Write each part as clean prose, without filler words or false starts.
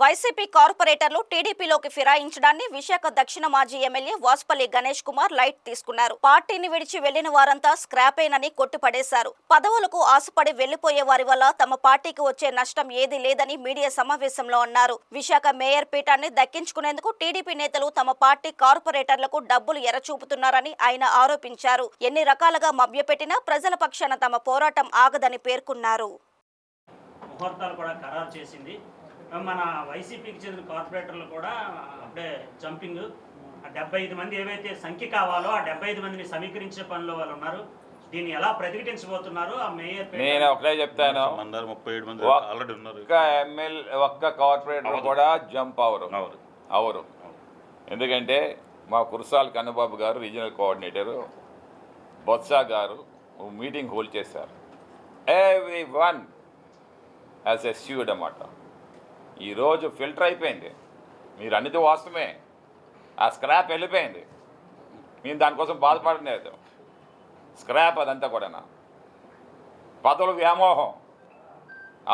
YCP కార్పొరేటర్లు టీడీపీలోకి ఫిరాయించడాన్ని విశాఖ దక్షిణ మాజీ ఎమ్మెల్యే వాసుపల్లి గణేష్ కుమార్ లైట్ తీసుకున్నారు. పార్టీని విడిచి వెళ్లిన వారంతా స్క్రాపేనని కొట్టిపడేశారు. పదవులకు ఆశపడి వెళ్లిపోయే వారి వల్ల తమ పార్టీకి వచ్చే నష్టం ఏదీ లేదని మీడియా సమావేశంలో అన్నారు. విశాఖ మేయర్ పీఠాన్ని దక్కించుకునేందుకు టీడీపీ నేతలు తమ పార్టీ కార్పొరేటర్లకు డబ్బులు ఎరచూపుతున్నారని ఆయన ఆరోపించారు. ఎన్ని రకాలుగా మభ్యపెట్టినా ప్రజల పక్షాన తమ పోరాటం ఆగదని పేర్కొన్నారు. మన వైసీపీకి చెందిన కార్పొరేటర్లు కూడా అప్పుడే జంపింగ్ 75 మంది ఏవైతే సంఖ్య కావాలో ఆ 75 మందిని సమీకరించే పనిలో వాళ్ళు ఉన్నారు. దీన్ని ఎలా ప్రతిఘటించబోతున్నారు? ఆ మేయర్ నేను ఒకటే చెప్తాను, 37 మంది ఆల్రెడీ ఉన్నారు. ఒక్క కార్పొరేటర్ కూడా జంప్ అవరు. ఎందుకంటే మా కురసాల కన్నబాబు గారు రీజనల్ కోఆర్డినేటరు, బొత్స గారు మీటింగ్ హోల్డ్ చేశారు. ఎవ్రీ వన్ యాజ్ ఎస్యూడ్ అన్నమాట. ఈరోజు ఫిల్టర్ అయిపోయింది. మీరు అన్నిటి వాస్తవమే, ఆ స్క్రాప్ వెళ్ళిపోయింది. మేము దానికోసం బాధపడలేదు. స్క్రాప్ అదంతా కూడా పదవుల వ్యామోహం.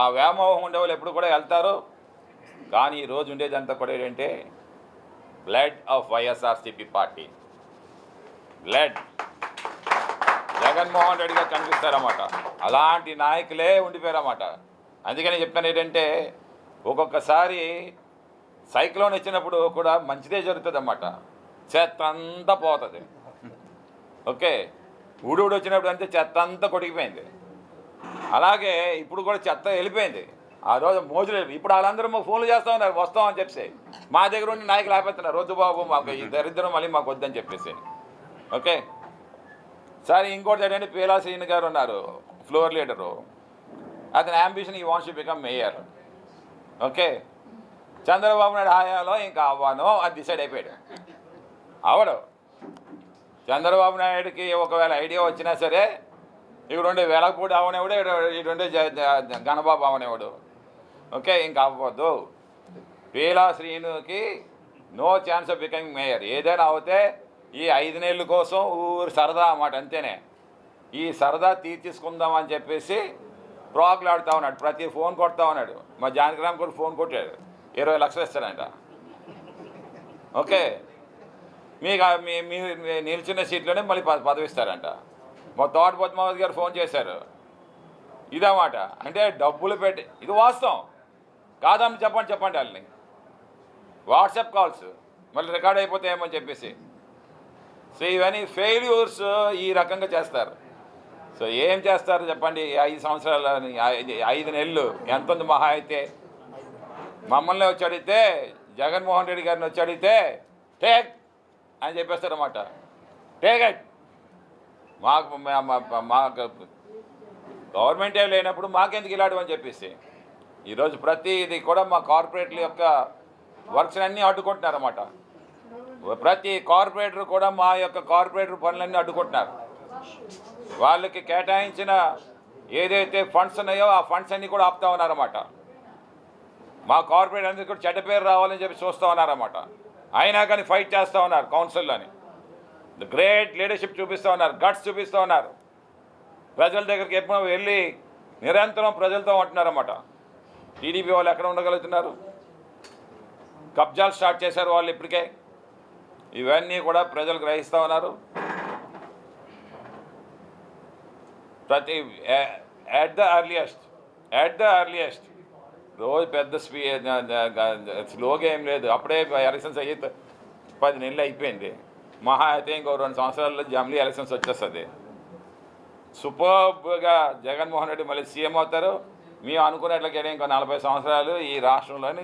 ఆ వ్యామోహం ఉండేవాళ్ళు ఎప్పుడు కూడా వెళ్తారు. కానీ ఈరోజు ఉండేదంతా కూడా ఏంటంటే blood of YSRCP party, blood Jaganmohan Reddy గారు కనిపిస్తారన్నమాట. అలాంటి నాయకులే ఉండిపోయారన్నమాట. అందుకని చెప్పాను ఏంటంటే ఒక్కొక్కసారి సైక్లోన్ వచ్చినప్పుడు కూడా మంచిదే జరుగుతుంది అన్నమాట. చెత్త అంతా పోతుంది. ఓకే, ఊడు వచ్చినప్పుడు అంతే చెత్త అంతా కొడిగిపోయింది. అలాగే ఇప్పుడు కూడా చెత్త వెళ్ళిపోయింది. ఆ రోజు మోజులు ఇప్పుడు వాళ్ళందరూ మాకు ఫోన్లు చేస్తూ ఉన్నారు, వస్తామని చెప్పేసి. మా దగ్గర ఉండి నాయకులు ఆపేస్తున్నారు, వద్దు బాబు మాకు ఈ దరిద్రం మళ్ళీ మాకు వద్దని చెప్పేసి. ఓకే, సరే ఇంకోటి ఏంటంటే పీలా శ్రీని గారు ఉన్నారు, ఫ్లోర్ లీడరు. అతని అంబిషన్ ఈ wants to become mayor. Okay, Chandrababu Naidu హయాంలో ఇంకా అవ్వను అది డిసైడ్ అయిపోయాడు. అవడు. చంద్రబాబు నాయుడికి ఒకవేళ ఐడియా వచ్చినా సరే ఇక్కడ ఉండే వెలగపూడి అవనేవాడు, ఇటు ఉండే గణబాబు అవనేవాడు. ఓకే, ఇంకా అవ్వద్దు. పీలా శ్రీనుకి no chance of becoming mayor. ఏదైనా అవుతే ఈ 5 నెలల కోసం ఊరు సరదా అన్నమాట, అంతేనే. ఈ సరదా తీర్చేసుకుందామని చెప్పేసి ప్రాకులాడుతూ ఉన్నాడు. ప్రతి ఫోన్ కొడతా ఉన్నాడు. మా జానకిరామ్ కూడా ఫోన్ కొట్టాడు, 20 లక్షలు ఇస్తాడంట. ఓకే, మీకు మీరు నిల్చున్న సీట్లోనే మళ్ళీ పదవి ఇస్తారంట. మా తోట పద్మావతి గారు ఫోన్ చేశారు. ఇదన్నమాట. అంటే డబ్బులు పెట్టి, ఇది వాస్తవం కాదని చెప్పండి వాళ్ళని. వాట్సాప్ కాల్స్ మళ్ళీ రికార్డ్ అయిపోతాయేమని చెప్పేసి. సో ఇవన్నీ ఫెయిల్యూర్స్ ఈ రకంగా చేస్తారు. సో ఏం చేస్తారు చెప్పండి? 5 సంవత్సరాలు 5 నెలలు ఎంత ఉంది మహా అయితే? మమ్మల్ని వచ్చి అడిగితే, జగన్మోహన్ రెడ్డి గారిని వచ్చి అడిగితే టేక్ అని చెప్పేస్తారన్నమాట. Take it. మాకు గవర్నమెంటే లేనప్పుడు మాకెందుకు ఇలాడు అని చెప్పేసి ఈరోజు ప్రతిది కూడా మా కార్పొరేట్ల యొక్క వర్క్స్ అన్నీ అడ్డుకుంటున్నారన్నమాట. ప్రతి కార్పొరేటర్ కూడా మా యొక్క కార్పొరేటర్ పనులన్నీ అడ్డుకుంటున్నారు. వాళ్ళకి కేటాయించిన ఏదైతే ఫండ్స్ ఉన్నాయో ఆ ఫండ్స్ అన్నీ కూడా ఆపుతా ఉన్నారన్నమాట. మా కార్పొరేట్ అందరికీ కూడా చెడ్డ పేరు రావాలని చెప్పి చూస్తూ ఉన్నారన్నమాట. అయినా కానీ ఫైట్ చేస్తూ ఉన్నారు కౌన్సిల్లోని. గ్రేట్ లీడర్షిప్ చూపిస్తూ ఉన్నారు, గట్స్ చూపిస్తూ ఉన్నారు. ప్రజల దగ్గరికి ఎప్పుడో వెళ్ళి నిరంతరం ప్రజలతో ఉంటున్నారన్నమాట. టీడీపీ వాళ్ళు ఎక్కడ ఉండగలుగుతున్నారు? కబ్జాలు స్టార్ట్ చేశారు వాళ్ళు ఇప్పటికే. ఇవన్నీ కూడా ప్రజలు గ్రహిస్తూ ఉన్నారు. ప్రతి అట్ ద ఎర్లియస్ట్ రోజు పెద్ద స్లోగా ఏం లేదు. అప్పుడే ఎలక్షన్స్ అయ్యి 10 నెలలు అయిపోయింది. మహా అయితే ఇంకో 2 సంవత్సరాల్లో జమిలీ ఎలక్షన్స్ వచ్చేస్తుంది. సూపర్గా జగన్మోహన్ రెడ్డి మళ్ళీ సీఎం అవుతారు. మేము అనుకున్నట్లయితే ఇంకో 40 సంవత్సరాలు ఈ రాష్ట్రంలోని